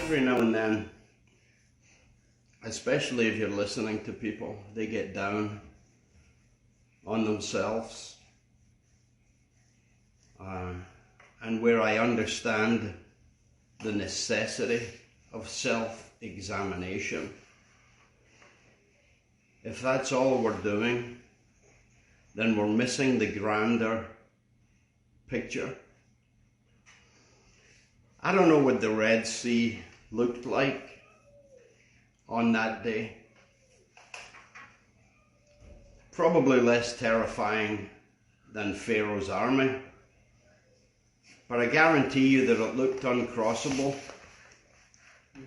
Every now and then, especially if you're listening to people, they get down on themselves. And where I understand the necessity of self-examination, if that's all we're doing, then we're missing the grander picture. I don't know what the Red Sea looked like on that day. Probably less terrifying than Pharaoh's army. But I guarantee you that it looked uncrossable.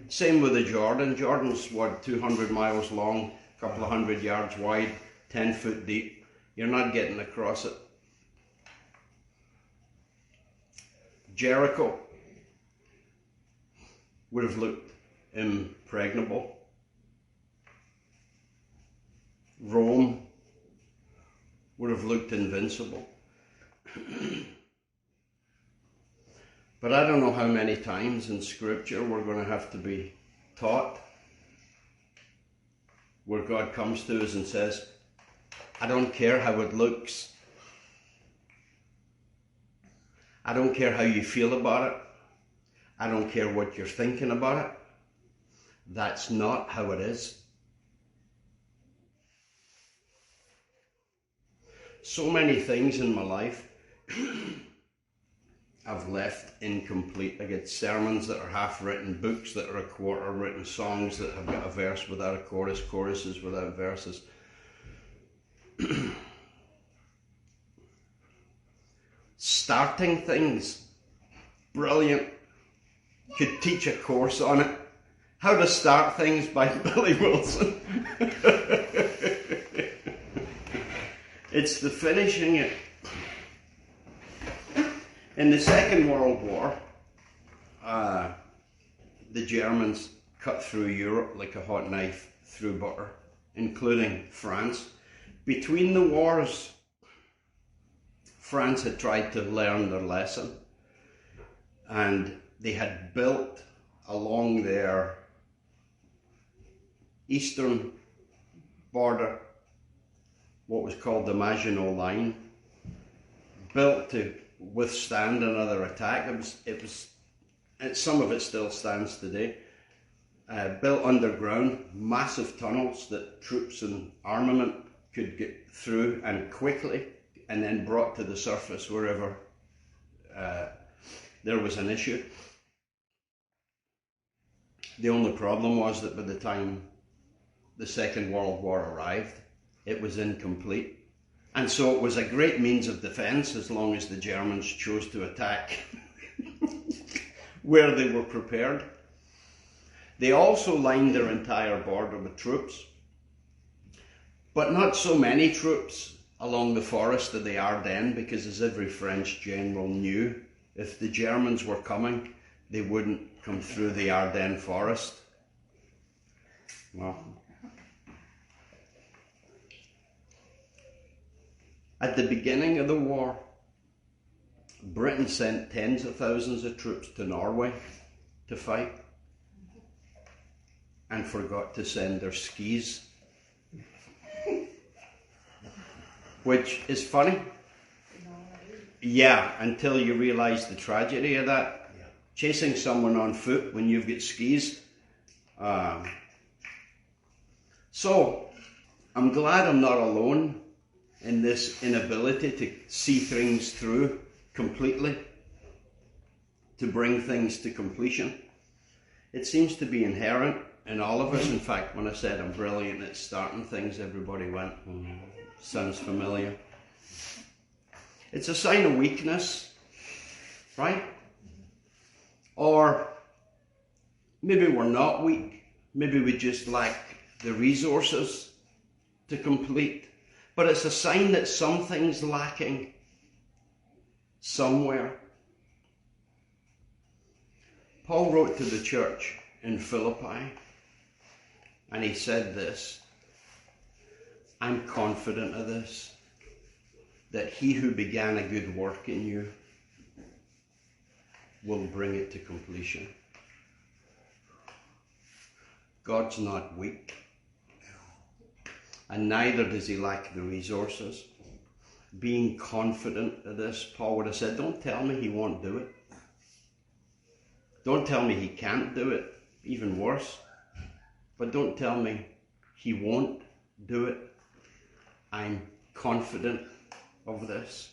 Same with the Jordan. Jordan's, 200 miles long, a couple of 100 yards wide, 10 foot deep. You're not getting across it. Jericho would have looked impregnable. Rome would have looked invincible. But I don't know how many times in Scripture we're going to have to be taught where God comes to us and says, I don't care how it looks. I don't care how you feel about it. I don't care what you're thinking about it. That's not how it is. So many things in my life I've left incomplete. I get sermons that are half written, books that are a quarter written, songs that have got a verse without a chorus, choruses without verses. Starting things, brilliant. Could teach a course on it. How to Start Things by Billy Wilson. It's the finishing it. In the Second World War, the Germans cut through Europe like a hot knife through butter, including France. Between the wars, France had tried to learn their lesson, and they had built along their eastern border what was called the Maginot Line, built to withstand another attack. Some of it still stands today. Built underground, massive tunnels that troops and armament could get through and quickly, and then brought to the surface wherever there was an issue. The only problem was that by the time the Second World War arrived, it was incomplete. And so it was a great means of defense as long as the Germans chose to attack where they were prepared. They also lined their entire border with troops, but not so many troops along the forest of the Ardennes, because as every French general knew, if the Germans were coming, they wouldn't come through the Ardennes forest. Well, at the beginning of the war, Britain sent tens of thousands of troops to Norway to fight and forgot to send their skis. Which is funny. Yeah, until you realise the tragedy of that. Yeah. Chasing someone on foot when you've got skis. So, I'm glad I'm not alone in this inability to see things through completely, to bring things to completion. It seems to be inherent in all of us. In fact, when I said I'm brilliant at starting things, everybody went, sounds familiar. It's a sign of weakness, right? Or maybe we're not weak. Maybe we just lack the resources to complete. But it's a sign that something's lacking somewhere. Paul wrote to the church in Philippi, and he said this: I'm confident of this, that he who began a good work in you will bring it to completion. God's not weak. And neither does he lack the resources. Being confident of this, Paul would have said, don't tell me he won't do it. Don't tell me he can't do it. Even worse. But don't tell me he won't do it. I'm confident of this.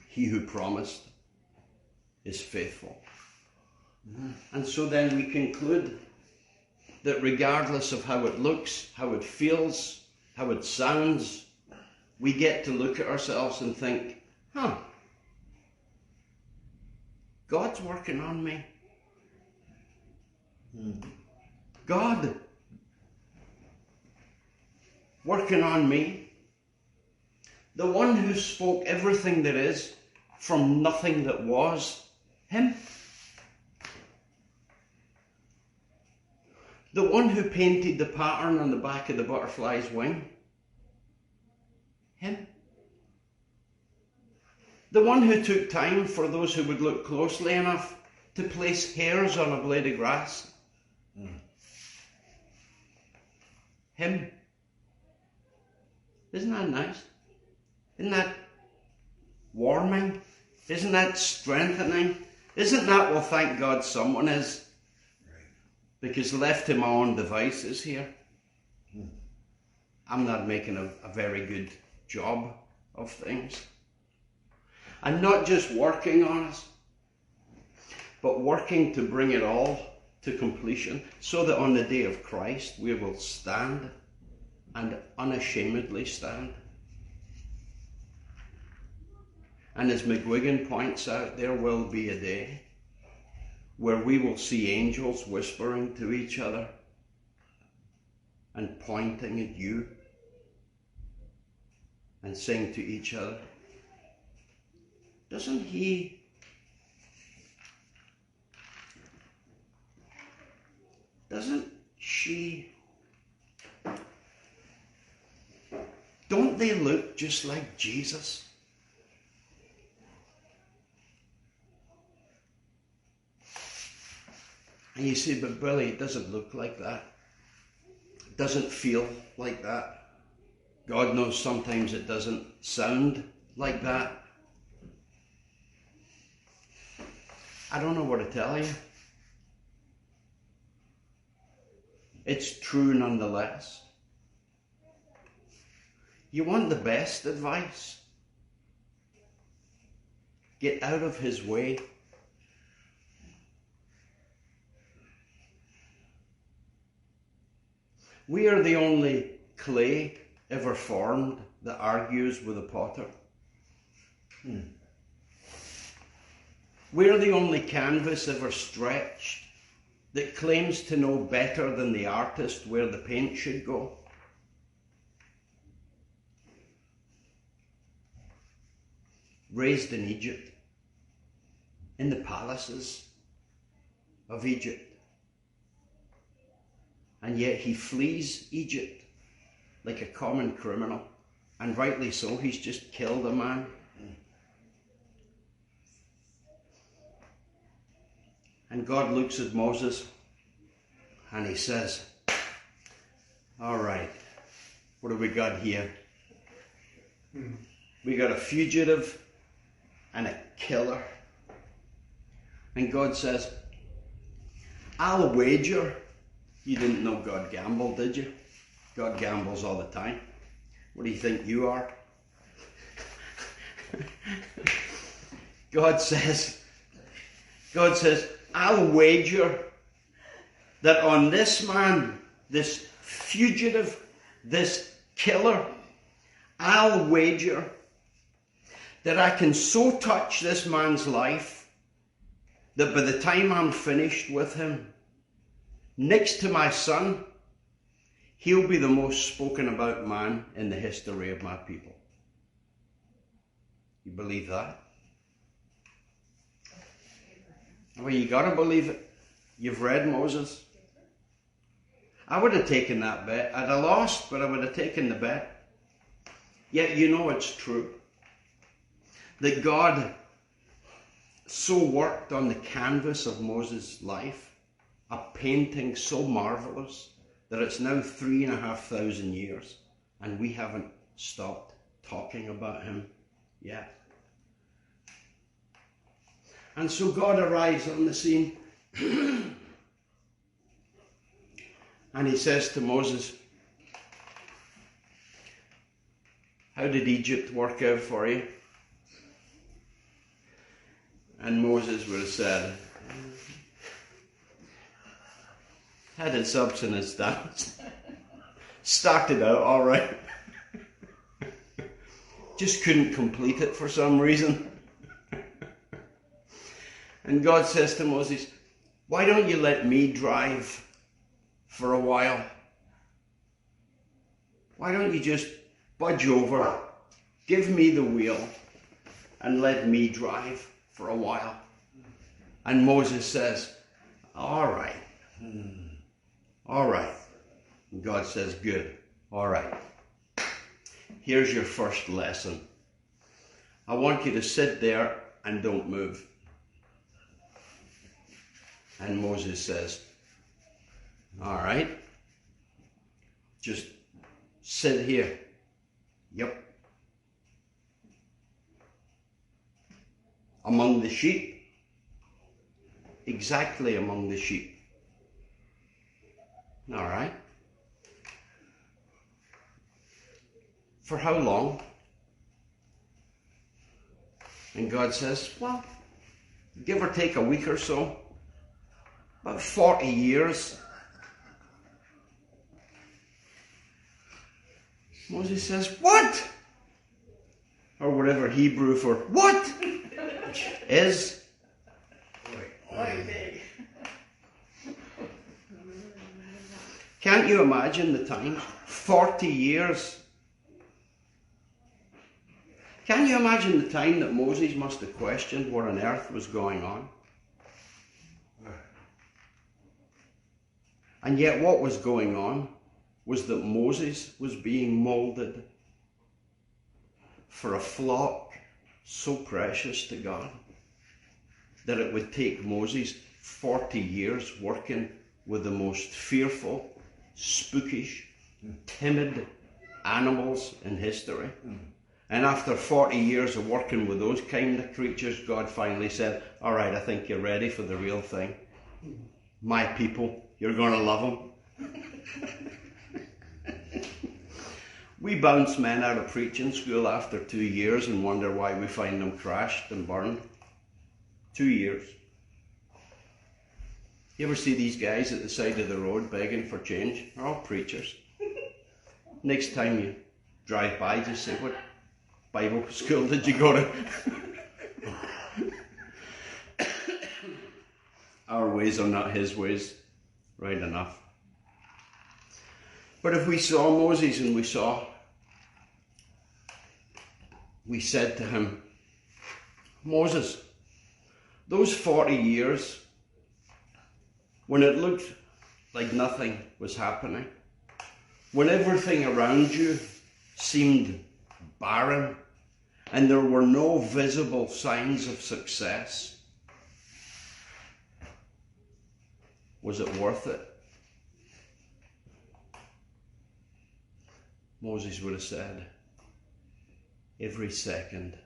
He who promised is faithful. And so then we conclude that regardless of how it looks, how it feels, how it sounds, we get to look at ourselves and think, God's working on me. God working on me. The one who spoke everything there is from nothing that was, him. The one who painted the pattern on the back of the butterfly's wing, him. The one who took time for those who would look closely enough to place hairs on a blade of grass, him. Isn't that nice? Isn't that warming? Isn't that strengthening? Isn't that, well, thank God someone is? Because left to my own devices here, I'm not making a very good job of things. And not just working on us, but working to bring it all to completion, so that on the day of Christ we will stand and unashamedly stand. And as McGuigan points out, there will be a day where we will see angels whispering to each other and pointing at you and saying to each other, doesn't she, don't they look just like Jesus? And you say, but Billy, it doesn't look like that. It doesn't feel like that. God knows sometimes it doesn't sound like that. I don't know what to tell you. It's true nonetheless. You want the best advice? Get out of his way. We are the only clay ever formed that argues with a potter. We are the only canvas ever stretched that claims to know better than the artist where the paint should go. Raised in Egypt, in the palaces of Egypt. And yet he flees Egypt like a common criminal. And rightly so, he's just killed a man. And God looks at Moses and he says, all right, what have we got here? We got a fugitive and a killer. And God says, I'll wager you didn't know God gambled, did you? God gambles all the time. What do you think you are? God says, I'll wager that on this man, this fugitive, this killer, I'll wager that I can so touch this man's life that by the time I'm finished with him, next to my son, he'll be the most spoken about man in the history of my people. You believe that? Well, you got to believe it. You've read Moses. I would have taken that bet. I'd have lost, but I would have taken the bet. Yet you know it's true. That God so worked on the canvas of Moses' life a painting so marvelous that it's now 3,500 years and we haven't stopped talking about him yet. And so God arrives on the scene and he says to Moses, how did Egypt work out for you? And Moses would have said, had its ups and its downs. Started out all right. Just couldn't complete it for some reason. And God says to Moses, why don't you let me drive for a while? Why don't you just budge over, give me the wheel, and let me drive for a while? And Moses says, all right. All right. And God says, good. All right. Here's your first lesson. I want you to sit there and don't move. And Moses says, all right. Just sit here. Yep. Among the sheep. Exactly among the sheep. All right. For how long? And God says, well, give or take a week or so. About 40 years. Moses says, what? Or whatever Hebrew for what is. Can't you imagine the time? 40 years. Can you imagine the time that Moses must have questioned what on earth was going on? And yet what was going on was that Moses was being molded for a flock so precious to God that it would take Moses 40 years working with the most fearful, spookish, timid animals in history. And after 40 years of working with those kind of creatures, God finally said, all right, I think you're ready for the real thing. My people, you're going to love them. We bounce men out of preaching school after 2 years and wonder why we find them crashed and burned. 2 years. You ever see these guys at the side of the road begging for change? They're all preachers. Next time you drive by, just say, what Bible school did you go to? Our ways are not his ways. Right enough. But if we saw Moses and we said to him, Moses, those 40 years, when it looked like nothing was happening, when everything around you seemed barren and there were no visible signs of success, was it worth it? Moses would have said, every second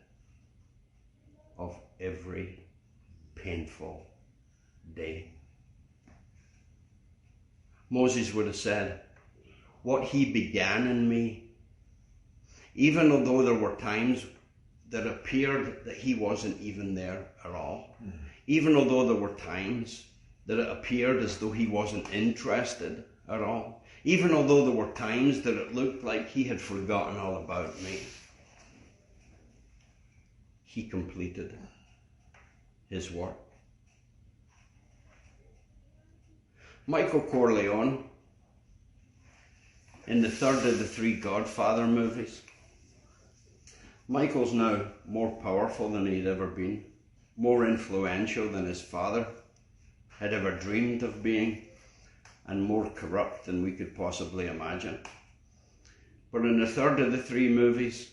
of every painful day. Moses would have said, what he began in me, even although there were times that appeared that he wasn't even there at all, even although there were times that it appeared as though he wasn't interested at all, even although there were times that it looked like he had forgotten all about me, he completed his work. Michael Corleone, in the third of the three Godfather movies, Michael's now more powerful than he'd ever been, more influential than his father had ever dreamed of being, and more corrupt than we could possibly imagine. But in the third of the three movies,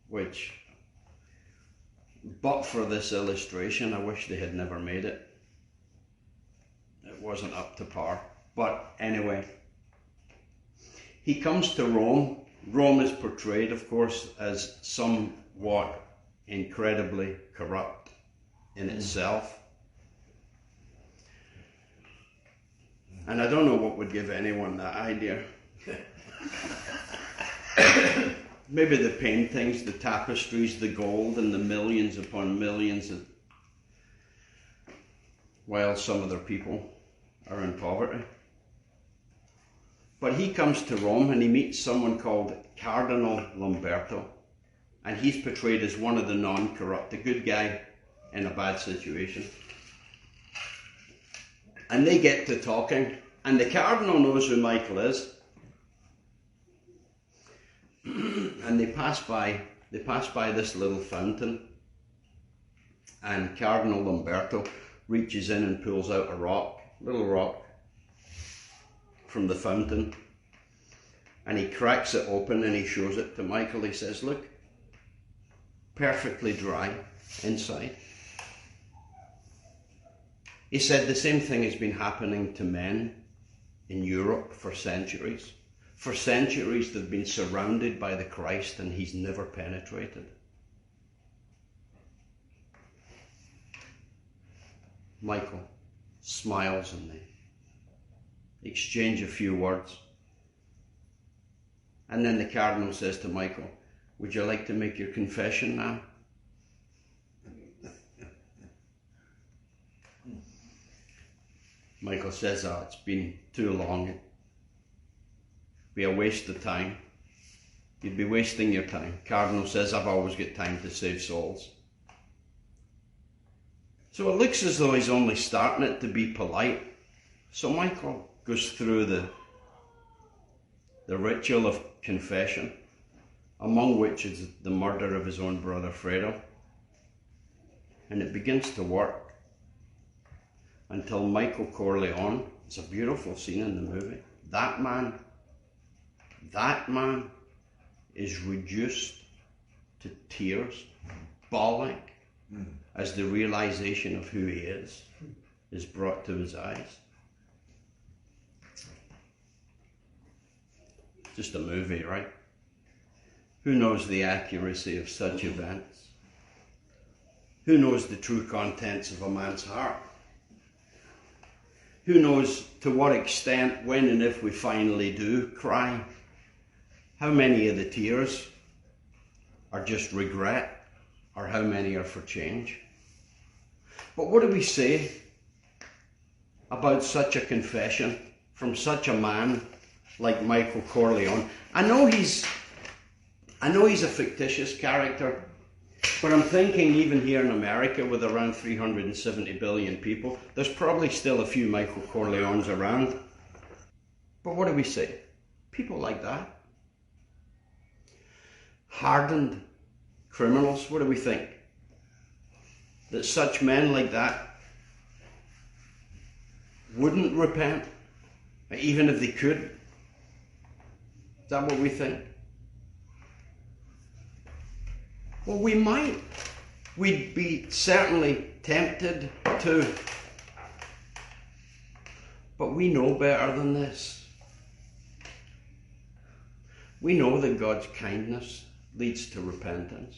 which, but for this illustration, I wish they had never made it. wasn't up to par. But anyway, he comes to Rome. Rome is portrayed, of course, as somewhat incredibly corrupt in itself. And I don't know what would give anyone that idea. Maybe the paintings, the tapestries, the gold, and the millions upon millions, while some of their people are in poverty. But he comes to Rome and he meets someone called Cardinal Lamberto, and he's portrayed as one of the non-corrupt, a good guy in a bad situation. And they get to talking, and the Cardinal knows who Michael is. And they pass by this little fountain, and Cardinal Lamberto reaches in and pulls out a little rock from the fountain, and he cracks it open and he shows it to Michael. He says, look, perfectly dry inside. He said the same thing has been happening to men in Europe for centuries. For centuries they've been surrounded by the Christ and he's never penetrated. Michael smiles and they exchange a few words. And then the Cardinal says to Michael, would you like to make your confession now? Michael says, oh, it's been too long. It'd be a waste of time. You'd be wasting your time. Cardinal says, I've always got time to save souls. So it looks as though he's only starting it to be polite. So Michael goes through the ritual of confession, among which is the murder of his own brother Fredo. And it begins to work until Michael Corleone, it's a beautiful scene in the movie, that man is reduced to tears, bawling, as the realization of who he is brought to his eyes. Just a movie, right? Who knows the accuracy of such events? Who knows the true contents of a man's heart? Who knows to what extent, when and if we finally do cry, how many of the tears are just regret, or how many are for change? But what do we say about such a confession from such a man like Michael Corleone? I know he's a fictitious character, but I'm thinking even here in America with around 370 billion people, there's probably still a few Michael Corleones around. But what do we say? People like that, hardened criminals, what do we think? That such men like that wouldn't repent, even if they could? Is that what we think? Well, we might. We'd be certainly tempted to. But we know better than this. We know that God's kindness leads to repentance.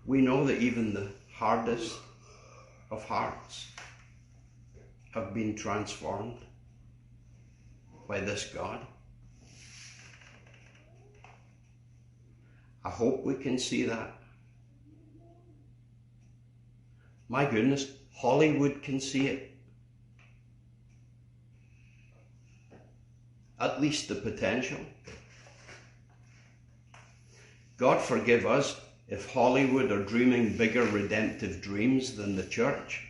We know that even the hardest of hearts have been transformed by this God. I hope we can see that. My goodness, Hollywood can see it. At least the potential. God forgive us if Hollywood are dreaming bigger redemptive dreams than the church.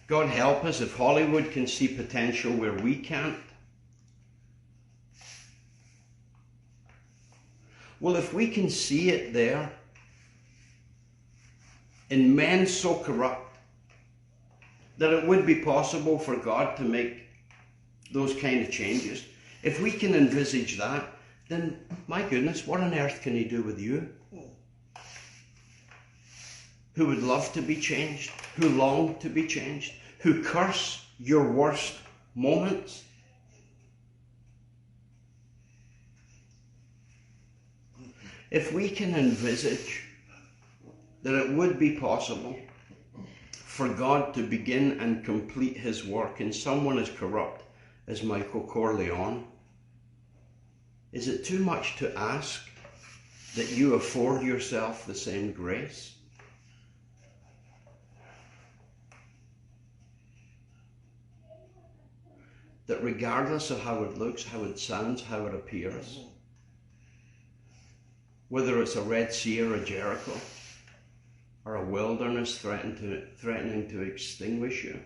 God help us if Hollywood can see potential where we can't. Well, if we can see it there, in men so corrupt that it would be possible for God to make those kind of changes, if we can envisage that, then my goodness, what on earth can he do with you? Who would love to be changed, who long to be changed, who curse your worst moments. If we can envisage that it would be possible for God to begin and complete his work in someone as corrupt as Michael Corleone, is it too much to ask that you afford yourself the same grace? That regardless of how it looks, how it sounds, how it appears, whether it's a Red Sea or a Jericho, or a wilderness threatening to extinguish you,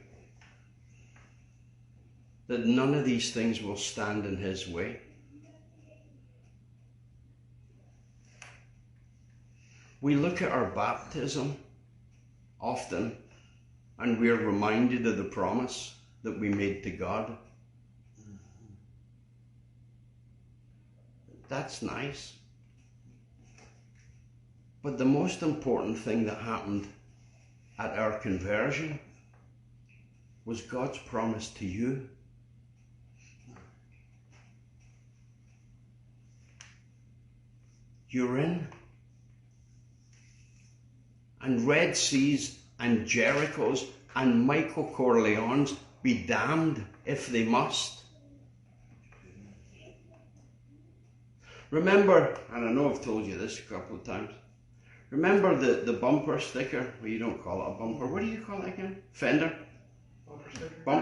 that none of these things will stand in his way. We look at our baptism often and we're reminded of the promise that we made to God. That's nice. But the most important thing that happened at our conversion was God's promise to you. You're in. And Red Seas and Jerichos and Michael Corleones be damned if they must. Remember, and I know I've told you this a couple of times, remember the bumper sticker? Well, you don't call it a bumper. What do you call it again? Fender? Bumper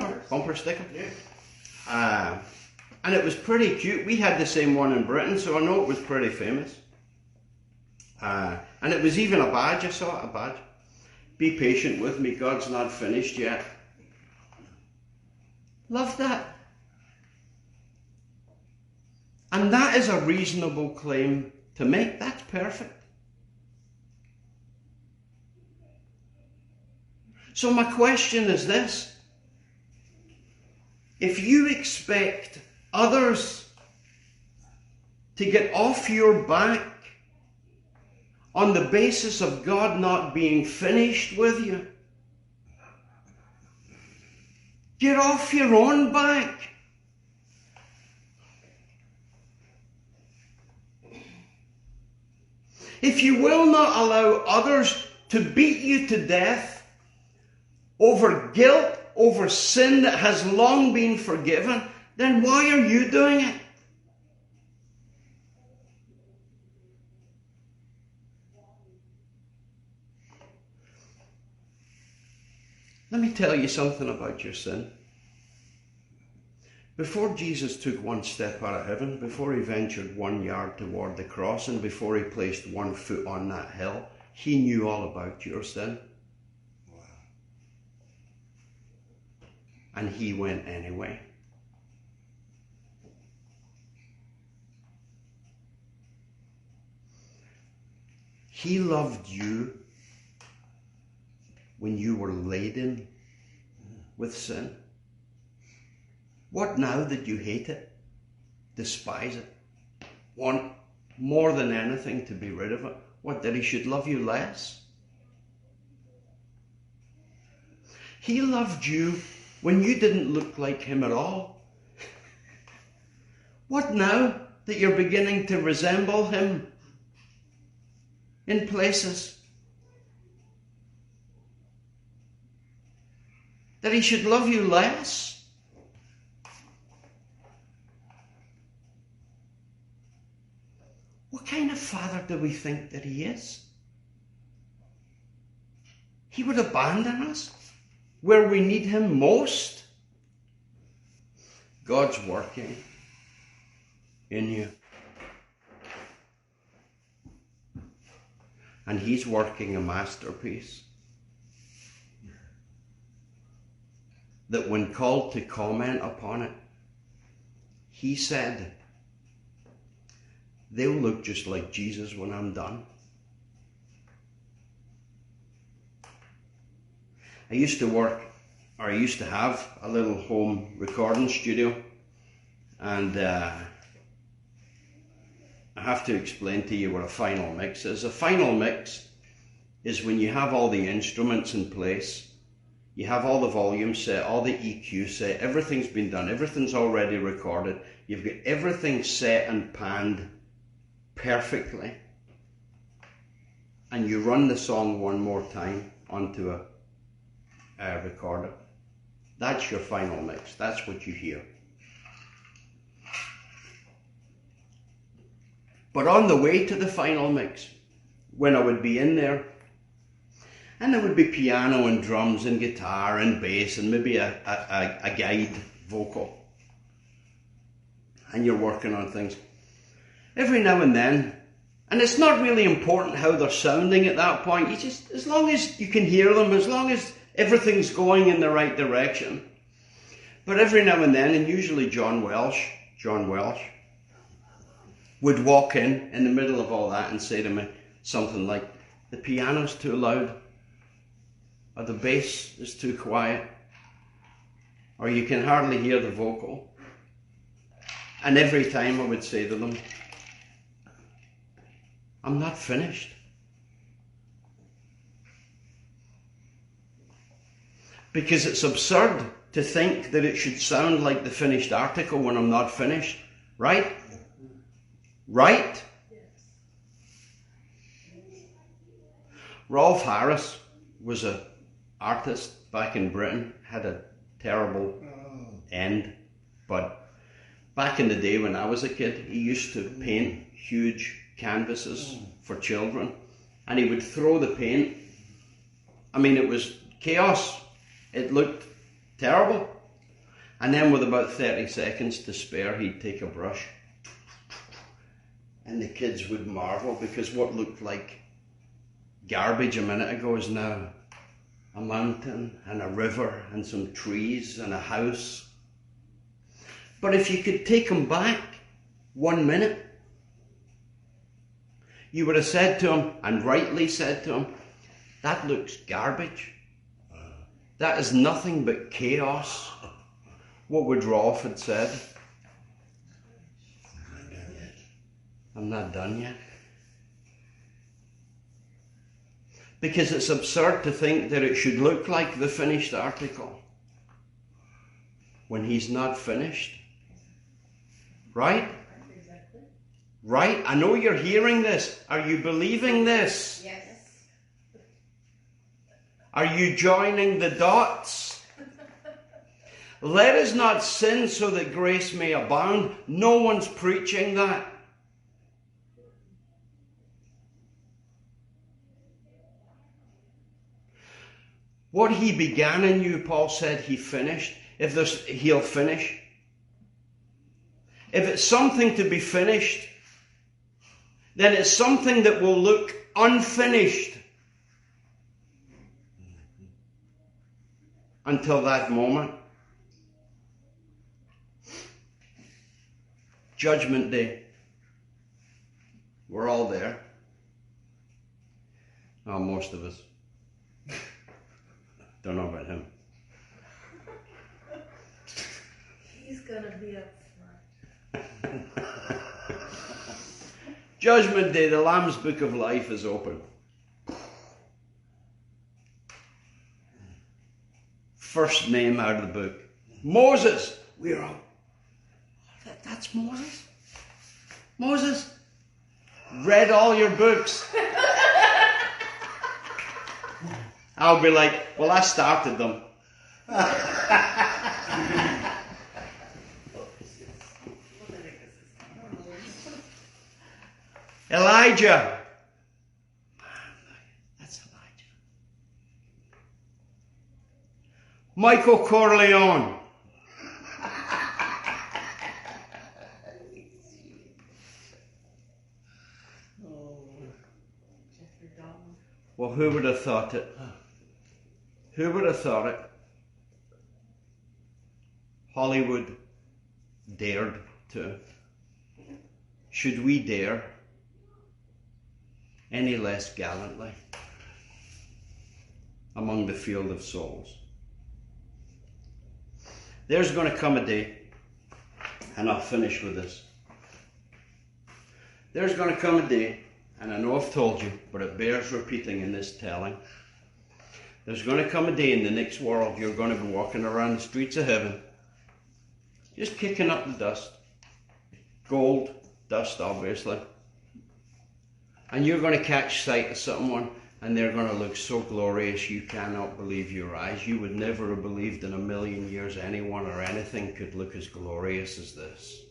sticker. Bumper sticker? Yeah. And it was pretty cute. We had the same one in Britain, so I know it was pretty famous. And it was even a badge. I saw it, a badge. Be patient with me, God's not finished yet. Love that. And that is a reasonable claim to make. That's perfect. So my question is this. If you expect others to get off your back on the basis of God not being finished with you, get off your own back. If you will not allow others to beat you to death over guilt, over sin that has long been forgiven, then why are you doing it? Let me tell you something about your sin. Before Jesus took one step out of heaven, before he ventured 1 yard toward the cross, and before he placed 1 foot on that hill, he knew all about your sin. Wow. And he went anyway. He loved you when you were laden with sin. What now that you hate it, despise it, want more than anything to be rid of it? What, that he should love you less? He loved you when you didn't look like him at all. What now that you're beginning to resemble him in places? That he should love you less? What kind of father do we think that he is? He would abandon us where we need him most? God's working in you. And he's working a masterpiece that when called to comment upon it, he said, they'll look just like Jesus when I'm done. I used to have a little home recording studio, and I have to explain to you what a final mix is. A final mix is when you have all the instruments in place You have all the volume set, all the EQ set, everything's been done, everything's already recorded. You've got everything set and panned perfectly. And you run the song one more time onto a recorder. That's your final mix. That's what you hear. But on the way to the final mix, when I would be in there, and there would be piano and drums and guitar and bass and maybe a guide vocal. And you're working on things. Every now and then, and it's not really important how they're sounding at that point, you just, as long as you can hear them, as long as everything's going in the right direction. But every now and then, and usually John Welsh, would walk in the middle of all that and say to me something like, the piano's too loud, or the bass is too quiet, or you can hardly hear the vocal. And every time I would say to them, I'm not finished. Because it's absurd to think that it should sound like the finished article when I'm not finished. Right? Right? Rolf Harris was an artist back in Britain, had a terrible end, but back in the day when I was a kid, he used to paint huge canvases for children, and he would throw the paint. I mean, it was chaos. It looked terrible. And then with about 30 seconds to spare, he'd take a brush, and the kids would marvel, because what looked like garbage a minute ago is now a mountain and a river and some trees and a house. But if you could take him back 1 minute, you would have said to him, and rightly said to him, that looks garbage. That is nothing but chaos. What would Rolf have said? I'm not done yet. Because it's absurd to think that it should look like the finished article when he's not finished. Right? Exactly. Right? I know you're hearing this. Are you believing this? Yes. Are you joining the dots? Let us not sin so that grace may abound. No one's preaching that. What he began in you, Paul said, he finished. He'll finish. If it's something to be finished, then it's something that will look unfinished until that moment. Judgment Day. We're all there. Oh, most of us. Don't know about him. He's gonna be up front. Judgment Day, the Lamb's Book of Life is open. First name out of the book. Moses. We're all, that's Moses? Moses? Read all your books. I'll be like, well, I started them. Elijah. That's Elijah. Michael Corleone. Well, who would have thought it? Who would have thought it? Hollywood dared to. Should we dare any less gallantly among the field of souls? There's going to come a day, and I'll finish with this. There's going to come a day, and I know I've told you, but it bears repeating in this telling. There's going to come a day in the next world you're going to be walking around the streets of heaven, just kicking up the dust. Gold dust, obviously. And you're going to catch sight of someone, and they're going to look so glorious you cannot believe your eyes. You would never have believed in a million years anyone or anything could look as glorious as this.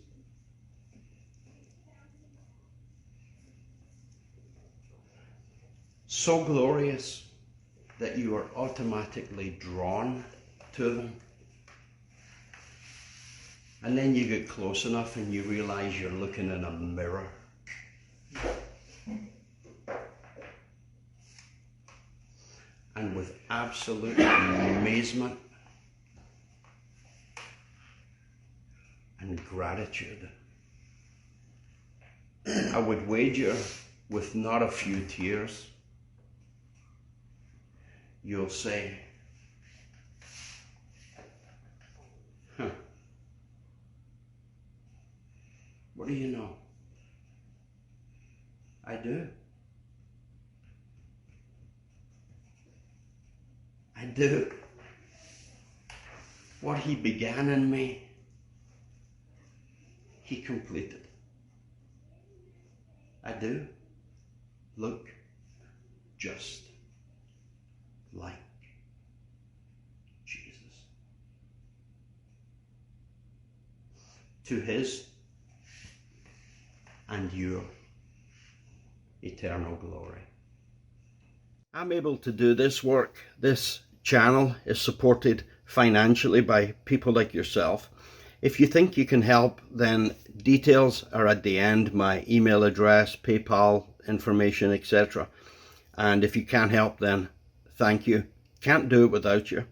So glorious that you are automatically drawn to them. And then you get close enough and you realize you're looking in a mirror. And with absolute amazement and gratitude, I would wager with not a few tears, you'll say, what do you know? I do. I do. What he began in me, he completed. I do look just like Jesus. To his and your eternal glory. I'm able to do this work. This channel is supported financially by people like yourself. If you think you can help, then details are at the end, my email address, PayPal information, etc. And if you can't help, then thank you. Can't do it without you.